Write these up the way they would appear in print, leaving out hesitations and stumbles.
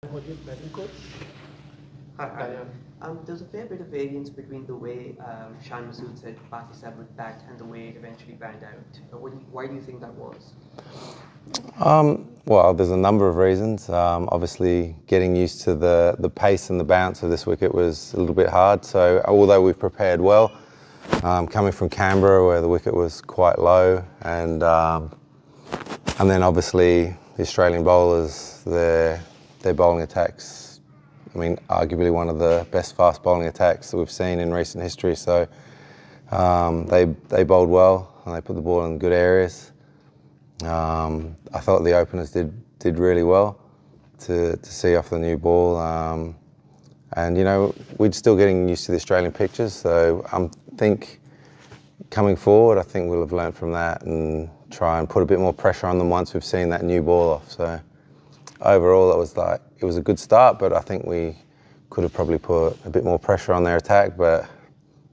Batting coach. Hi. Daniel. There's a fair bit of variance between the way Shan Masood said Pakistan would bat and the way it eventually panned out. Why do you think that was? Well, there's a number of reasons. Obviously, getting used to the pace and the bounce of this wicket was a little bit hard. So, although we've prepared well, coming from Canberra where the wicket was quite low, and then obviously the Australian bowlers, their bowling attacks. I mean, arguably one of the best fast bowling attacks that we've seen in recent history. So they bowled well and they put the ball in good areas. I thought the openers did really well to see off the new ball. And, you know, we're still getting used to the Australian pitches. So I think coming forward, I think we'll have learnt from that and try and put a bit more pressure on them once we've seen that new ball off. So overall, it was a good start, but I think we could have probably put a bit more pressure on their attack. But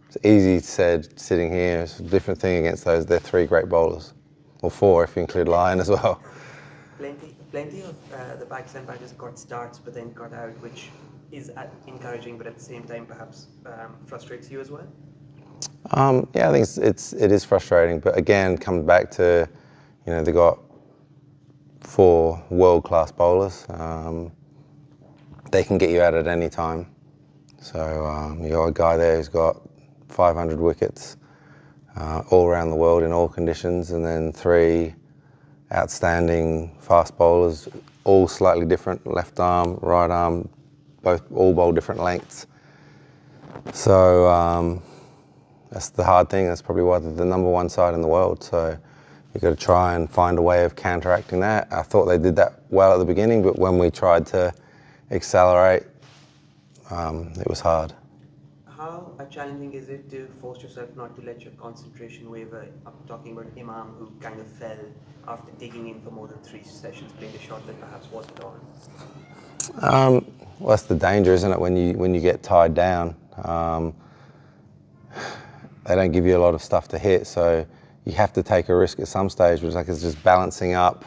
it's easy said sitting here. It's a different thing against those. They're three great bowlers. Or four if you include Lyon as well. Plenty of the Pakistan batters got starts but then got out, which is encouraging, but at the same time perhaps frustrates you as well. Yeah, I think it is frustrating, but again, comes back to, you know, they got four world-class bowlers. They can get you out at any time. So you got a guy there who's got 500 wickets. All around the world in all conditions, and then three outstanding fast bowlers, all slightly different, left arm, right arm, all bowl different lengths. So that's the hard thing. That's probably why they're the number one side in the world. So you've got to try and find a way of counteracting that. I thought they did that well at the beginning, but when we tried to accelerate, it was hard. How challenging is it to force yourself not to let your concentration waver? I'm talking about Imam, who kind of fell after digging in for more than 3 sessions, playing a shot that perhaps wasn't on. Well, that's the danger, isn't it? When you get tied down, they don't give you a lot of stuff to hit, so you have to take a risk at some stage. Which it's just balancing up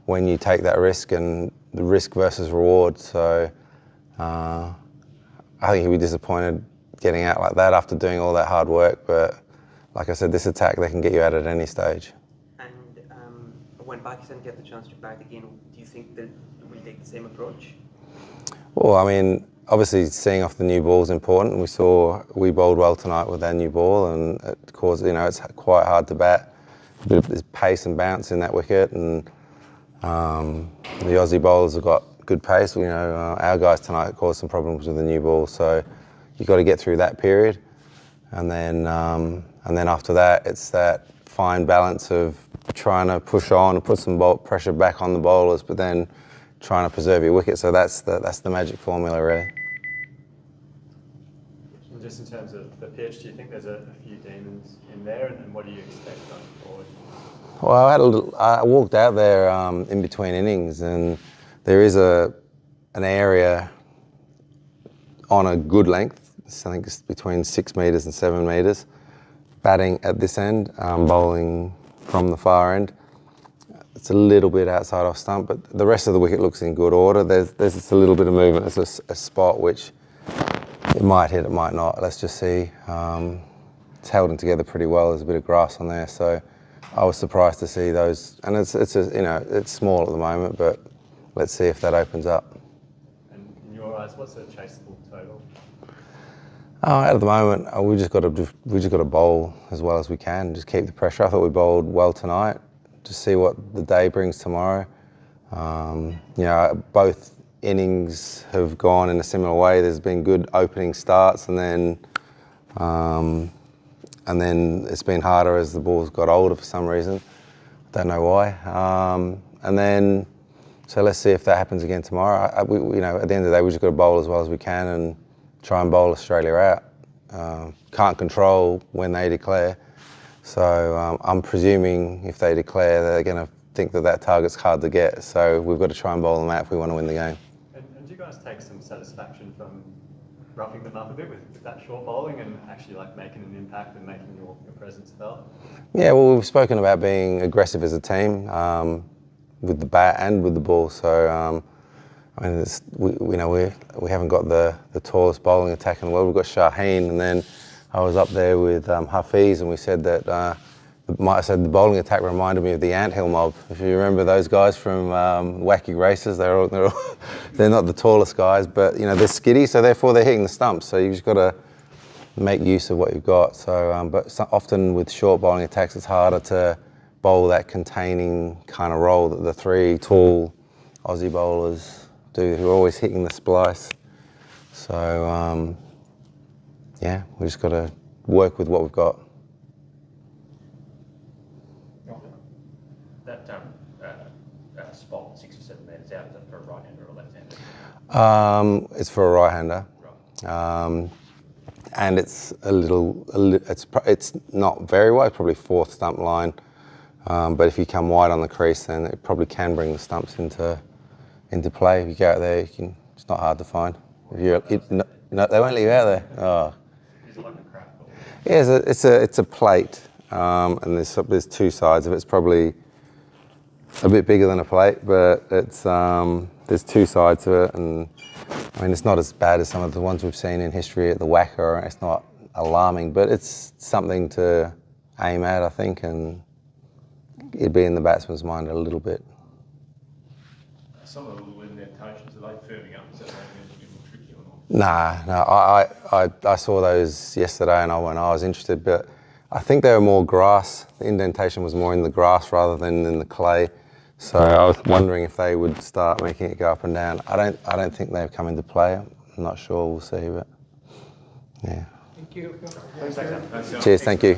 when you take that risk and the risk versus reward. So I think he'll be disappointed getting out like that after doing all that hard work, but like I said, this attack, they can get you out at any stage. And when Pakistan get the chance to bat again, do you think that we'll take the same approach? Well, I mean, obviously seeing off the new ball is important. We bowled well tonight with our new ball, and it caused, you know, it's quite hard to bat. There's pace and bounce in that wicket, and the Aussie bowlers have got good pace. You know, our guys tonight caused some problems with the new ball, so you've got to get through that period, and then after that, it's that fine balance of trying to push on and put some pressure back on the bowlers, but then trying to preserve your wicket. So that's the magic formula, really. And just in terms of the pitch, do you think there's a few demons in there, and what do you expect going forward? Well, I walked out there in between innings, and there is an area on a good length. I think it's between 6 metres and 7 metres, batting at this end, bowling from the far end. It's a little bit outside off stump, but the rest of the wicket looks in good order. There's just a little bit of movement. There's a spot which it might hit, it might not. Let's just see. It's held in together pretty well. There's a bit of grass on there, so I was surprised to see those. And you know, it's small at the moment, but let's see if that opens up. And in your eyes, what's a chaseable total? At the moment, we just got to bowl as well as we can. Just keep the pressure. I thought we bowled well tonight. Just see what the day brings tomorrow. You know, both innings have gone in a similar way. There's been good opening starts, and then it's been harder as the balls got older for some reason. Don't know why. So let's see if that happens again tomorrow. You know, at the end of the day, we just got to bowl as well as we can and try and bowl Australia out. Can't control when they declare. So I'm presuming if they declare, they're going to think that target's hard to get. So we've got to try and bowl them out if we want to win the game. And do you guys take some satisfaction from roughing them up a bit with that short bowling and actually like making an impact and making your presence felt? Yeah, well, we've spoken about being aggressive as a team with the bat and with the ball. So I mean, we haven't got the tallest bowling attack in the world. We've got Shaheen, and then I was up there with Hafiz, and we said that I said the bowling attack reminded me of the Anthill Mob. If you remember those guys from Wacky Races, they're not the tallest guys, but they're skiddy, so therefore they're hitting the stumps. So you've just got to make use of what you've got. So, but often with short bowling attacks, it's harder to bowl that containing kind of role that the three tall Aussie bowlers do, who are always hitting the splice. So, yeah, we just got to work with what we've got. That spot 6 or 7 metres out, is that for a right-hander or a left-hander? It's for a right-hander. Right. And it's it's not very wide, probably 4th stump line. But if you come wide on the crease, then it probably can bring the stumps into play. If you go out there, it's not hard to find. If no, they won't leave you out there. Oh. Is it like a craft ball? Yeah, it's a plate, and there's 2 sides of it. It's probably a bit bigger than a plate, but it's there's 2 sides to it, and I mean it's not as bad as some of the ones we've seen in history at the WACA. It's not alarming, but it's something to aim at, I think, and it'd be in the batsman's mind a little bit. Some of the little indentations, are they firming up? Is that making it a bit tricky or not? Nah, I saw those yesterday, and when I was interested, but I think they were more grass. The indentation was more in the grass rather than in the clay. So I was wondering if they would start making it go up and down. I don't think they've come into play. I'm not sure. We'll see, but yeah. Thank you. Thanks, Sam. Cheers. Thank you.